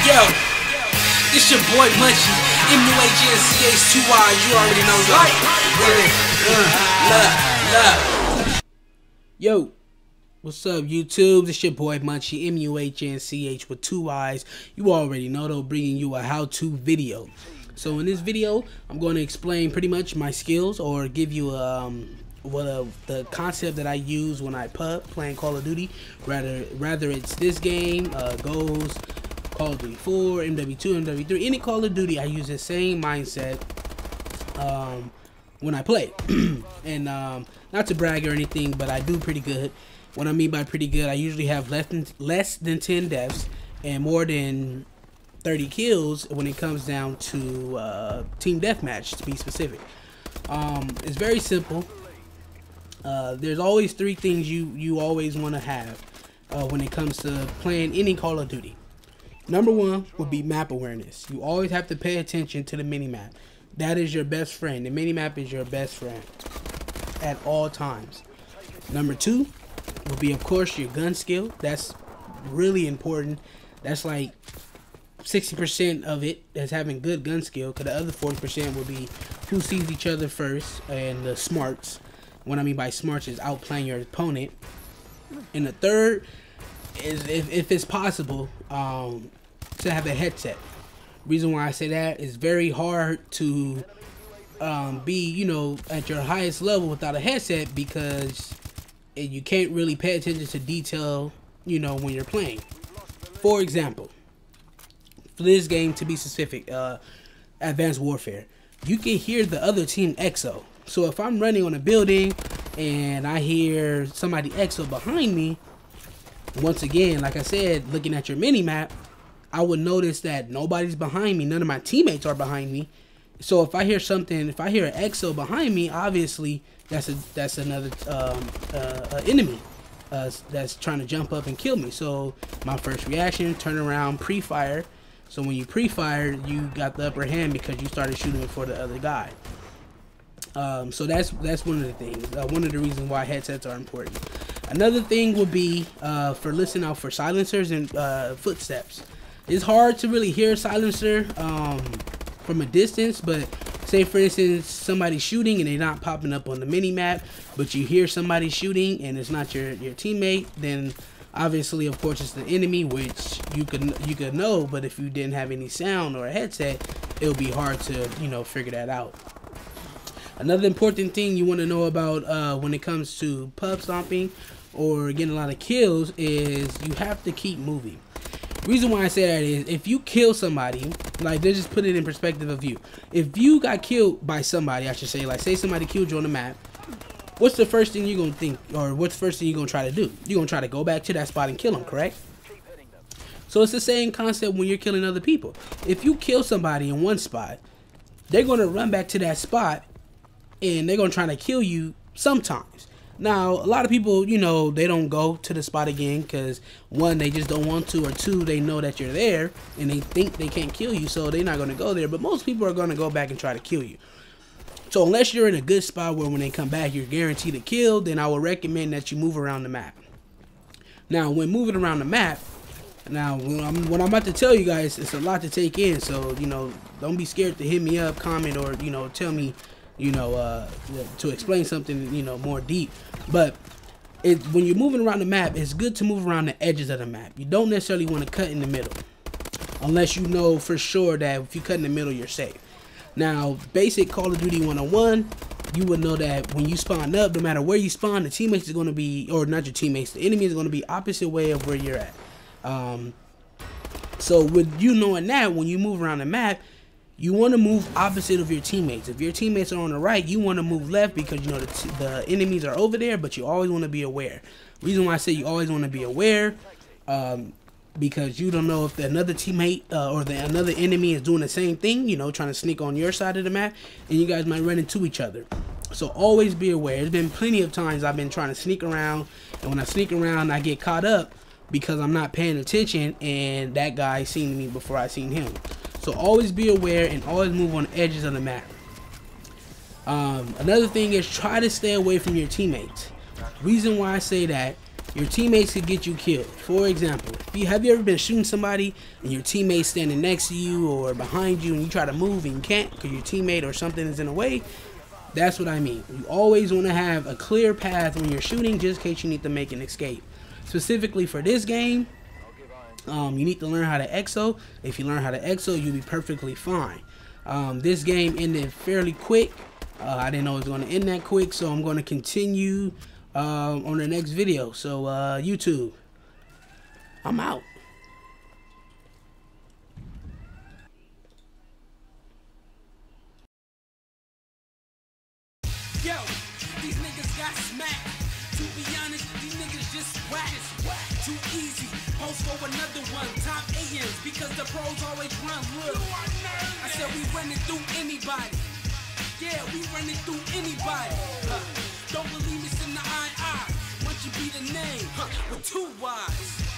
Yo, this your boy Munchie, MUHNCH2Y, you already know that. Love. Yo, what's up YouTube? This your boy Munchie, MUHNCH with 2 Y's. You already know though, bringing you a how-to video. So in this video, I'm going to explain pretty much my skills or give you the concept that I use when I playing Call of Duty. Rather it's this game, Ghost, Call of Duty 4, MW2, MW3, any Call of Duty, I use the same mindset when I play. And not to brag or anything, but I do pretty good. What I mean by pretty good, I usually have less than 10 deaths and more than 30 kills when it comes down to team deathmatch, to be specific. It's very simple. There's always 3 things you always want to have when it comes to playing any Call of Duty. Number 1 would be map awareness. You always have to pay attention to the mini-map. That is your best friend. The mini-map is your best friend at all times. Number 2 would be, of course, your gun skill. That's really important. That's like 60% of it, that's having good gun skill, because the other 40% will be who sees each other first and the smarts. What I mean by smarts is outplaying your opponent. And the third is, if it's possible, to have a headset. Reason why I say that is very hard to be, you know, at your highest level without a headset, because you can't really pay attention to detail, you know, when you're playing. For example, for this game, to be specific, Advanced Warfare, you can hear the other team EXO. So if I'm running on a building and I hear somebody EXO behind me, once again, like I said, looking at your mini-map, I would notice that nobody's behind me. None of my teammates are behind me. So if I hear something, if I hear an EXO behind me, obviously that's another enemy that's trying to jump up and kill me. So my first reaction, turn around, pre-fire. So when you pre-fire, you got the upper hand because you started shooting for the other guy. So that's one of the things. One of the reasons why headsets are important. Another thing would be for listening out for silencers and footsteps. It's hard to really hear a silencer from a distance, but say for instance somebody's shooting and they're not popping up on the mini map, but you hear somebody shooting and it's not your teammate, then obviously of course it's the enemy, which you could know, but if you didn't have any sound or a headset, it would be hard to, you know, figure that out. Another important thing you want to know about when it comes to pub stomping or getting a lot of kills is you have to keep moving. Reason why I say that is, if you kill somebody, like, let's just put it in perspective of you. If you got killed by somebody, I should say, like say somebody killed you on the map, what's the first thing you're going to think, or what's the first thing you're going to try to do? You're going to try to go back to that spot and kill them, correct? So it's the same concept when you're killing other people. If you kill somebody in one spot, they're going to run back to that spot and they're going to try to kill you sometimes. Now, a lot of people, you know, they don't go to the spot again because, 1, they just don't want to, or 2, they know that you're there and they think they can't kill you, so they're not going to go there. But most people are going to go back and try to kill you. So unless you're in a good spot where when they come back you're guaranteed a kill, then I would recommend that you move around the map. Now, when moving around the map, now what I'm about to tell you guys, it's a lot to take in, so, you know, don't be scared to hit me up, comment, or, you know, tell me, you know, to explain something, you know, more deep. But when you're moving around the map, it's good to move around the edges of the map. You don't necessarily want to cut in the middle, unless you know for sure that if you cut in the middle, you're safe. Now, basic Call of Duty 101, you would know that when you spawn up, no matter where you spawn, the teammates is going to be, or not your teammates, the enemy is going to be opposite way of where you're at. So with you knowing that, when you move around the map, you want to move opposite of your teammates. If your teammates are on the right, you want to move left, because you know the enemies are over there, but you always want to be aware. Reason why I say you always want to be aware, because you don't know if another teammate or another enemy is doing the same thing, you know, trying to sneak on your side of the map, and you guys might run into each other. So always be aware. There's been plenty of times I've been trying to sneak around, and when I sneak around, I get caught up because I'm not paying attention, and that guy seen me before I seen him. So always be aware and always move on the edges of the map. Another thing is, try to stay away from your teammates. Reason why I say that your teammates could get you killed. For example, have you ever been shooting somebody and your teammate's standing next to you or behind you and you try to move and you can't because your teammate or something is in the way? That's what I mean. You always want to have a clear path when you're shooting just in case you need to make an escape. Specifically for this game, you need to learn how to EXO. If you learn how to EXO, you'll be perfectly fine. This game ended fairly quick. I didn't know it was going to end that quick, so I'm going to continue on the next video. So YouTube, I'm out. Yo, these niggas got smacked. To be honest, these niggas just whack. Too easy. Post for another one. Top AMs because the pros always run. Look, I said we running through anybody. Yeah, we running through anybody. Don't believe me, send the eye. Once you be the name, with 2 Y's.